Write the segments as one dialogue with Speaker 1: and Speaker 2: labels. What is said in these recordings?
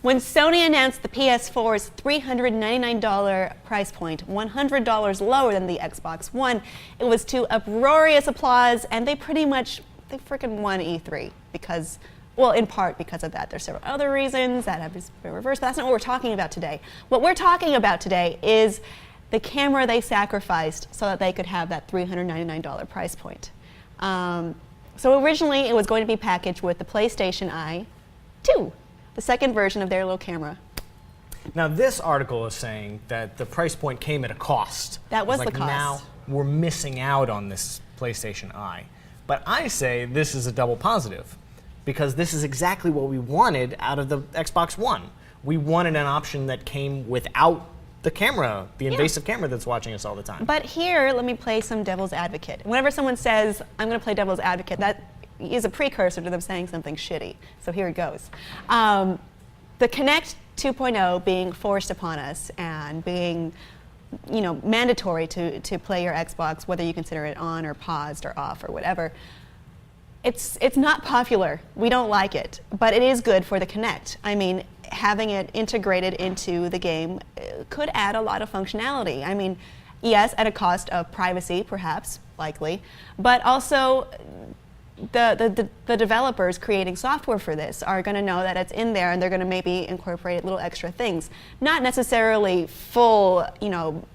Speaker 1: When Sony announced the PS4's $399 price point, $100 lower than the Xbox One, it was to uproarious applause, and they freaking won E3 because, well, in part because of that. There's several other reasons that have been reversed, but that's not what we're talking about today. What we're talking about today is the camera they sacrificed so that they could have that $399 price point. So originally it was going to be packaged with the PlayStation Eye 2, the second version of their little camera.
Speaker 2: Now this article is saying that the price point came at a cost.
Speaker 1: That was the cost.
Speaker 2: Now we're missing out on this PlayStation Eye. But I say this is a double positive, because this is exactly what we wanted out of the Xbox One. We wanted an option that came without the camera, the invasive camera that's watching us all the time.
Speaker 1: But here, let me play some devil's advocate. Whenever someone says, I'm going to play devil's advocate, that is a precursor to them saying something shitty. So here it goes. The Kinect 2.0 being forced upon us and being, mandatory to play your Xbox, whether you consider it on or paused or off or whatever, it's not popular. We don't like it, but it is good for the Kinect. I mean, having it integrated into the game could add a lot of functionality. I mean, yes, at a cost of privacy, perhaps, likely, but also the developers creating software for this are going to know that it's in there, and they're going to maybe incorporate little extra things. Not necessarily full,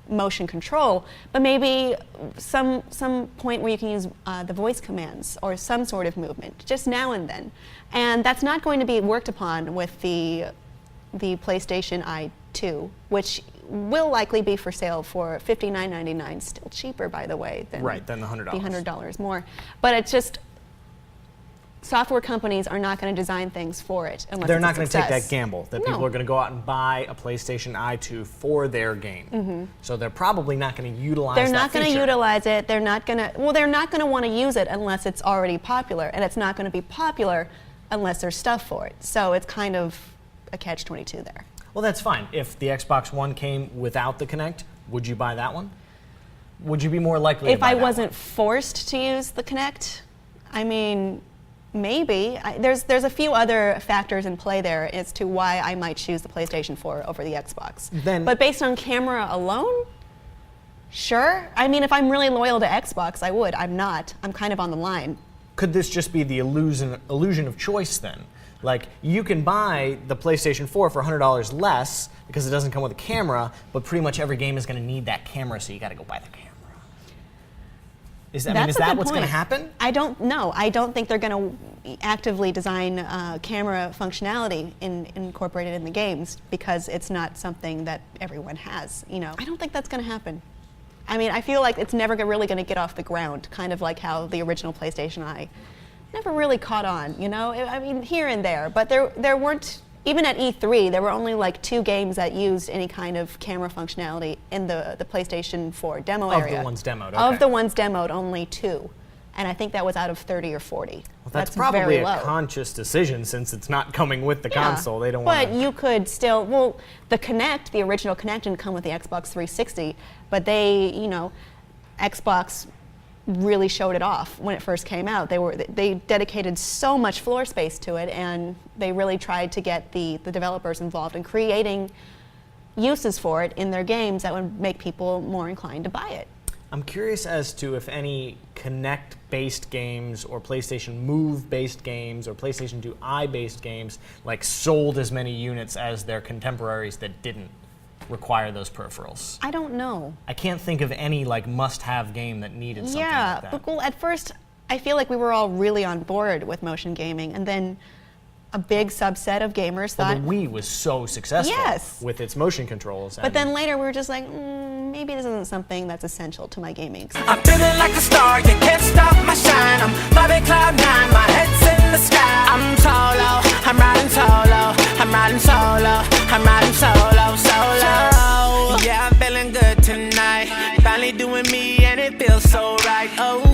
Speaker 1: motion control, but maybe some point where you can use the voice commands or some sort of movement, just now and then. And that's not going to be worked upon with the PlayStation Eye 2, which will likely be for sale for $59.99, still cheaper, by the way, than
Speaker 2: the $100.
Speaker 1: The $100 more. But it's just, software companies are not going to design things for it unless
Speaker 2: they're
Speaker 1: it's
Speaker 2: not going to take that gamble that people are going to go out and buy a PlayStation Eye 2 for their game.
Speaker 1: Mm-hmm.
Speaker 2: So they're probably not going to utilize that feature.
Speaker 1: They're not going to utilize it. They're not going to want to use it unless it's already popular, and it's not going to be popular unless there's stuff for it. So it's kind of a catch-22 there.
Speaker 2: Well, that's fine. If the Xbox One came without the Kinect, would you buy that one? Would you be more likely to buy that one?
Speaker 1: If I wasn't forced to use the Kinect, I mean, maybe. There's a few other factors in play there as to why I might choose the PlayStation 4 over the Xbox. But based on camera alone, sure. I mean, if I'm really loyal to Xbox, I would. I'm not. I'm kind of on the line.
Speaker 2: Could this just be the illusion of choice then? Like, you can buy the PlayStation 4 for $100 less because it doesn't come with a camera, but pretty much every game is going to need that camera, so you got to go buy the camera. Is that what's going to happen?
Speaker 1: I don't know. I don't think they're going to actively design camera functionality incorporated in the games because it's not something that everyone has. I don't think that's going to happen. I mean, I feel like it's never really going to get off the ground, kind of like how the original PlayStation Eye never really caught on, I mean, here and there. But there weren't, even at E3, there were only like 2 games that used any kind of camera functionality in the PlayStation 4 demo area.
Speaker 2: Of the ones demoed, okay.
Speaker 1: Of the ones demoed, only 2. And I think that was out of 30 or 40.
Speaker 2: Well, that's probably
Speaker 1: very
Speaker 2: a
Speaker 1: low.
Speaker 2: Conscious decision since it's not coming with the console. They don't want
Speaker 1: But you could still, the Kinect, the original Kinect didn't come with the Xbox 360, but they, Xbox really showed it off when it first came out. They dedicated so much floor space to it, and they really tried to get the developers involved in creating uses for it in their games that would make people more inclined to buy it.
Speaker 2: I'm curious as to if any Kinect-based games or PlayStation Move-based games or PlayStation 2 Eye-based games sold as many units as their contemporaries that didn't require those peripherals.
Speaker 1: I don't know.
Speaker 2: I can't think of any must-have game that needed something like that.
Speaker 1: But at first I feel like we were all really on board with motion gaming, and then a big subset of gamers thought...
Speaker 2: Well, the Wii was so successful with its motion controls.
Speaker 1: But then later we were just like, maybe this isn't something that's essential to my gaming experience.
Speaker 3: I'm feeling like a star, you can't stop my shine. I'm flying cloud 9, my head's in the sky. I'm solo, I'm riding solo, I'm riding solo, I'm riding solo, solo. Yeah, I'm feeling good tonight. Finally doing me and it feels so right. Oh.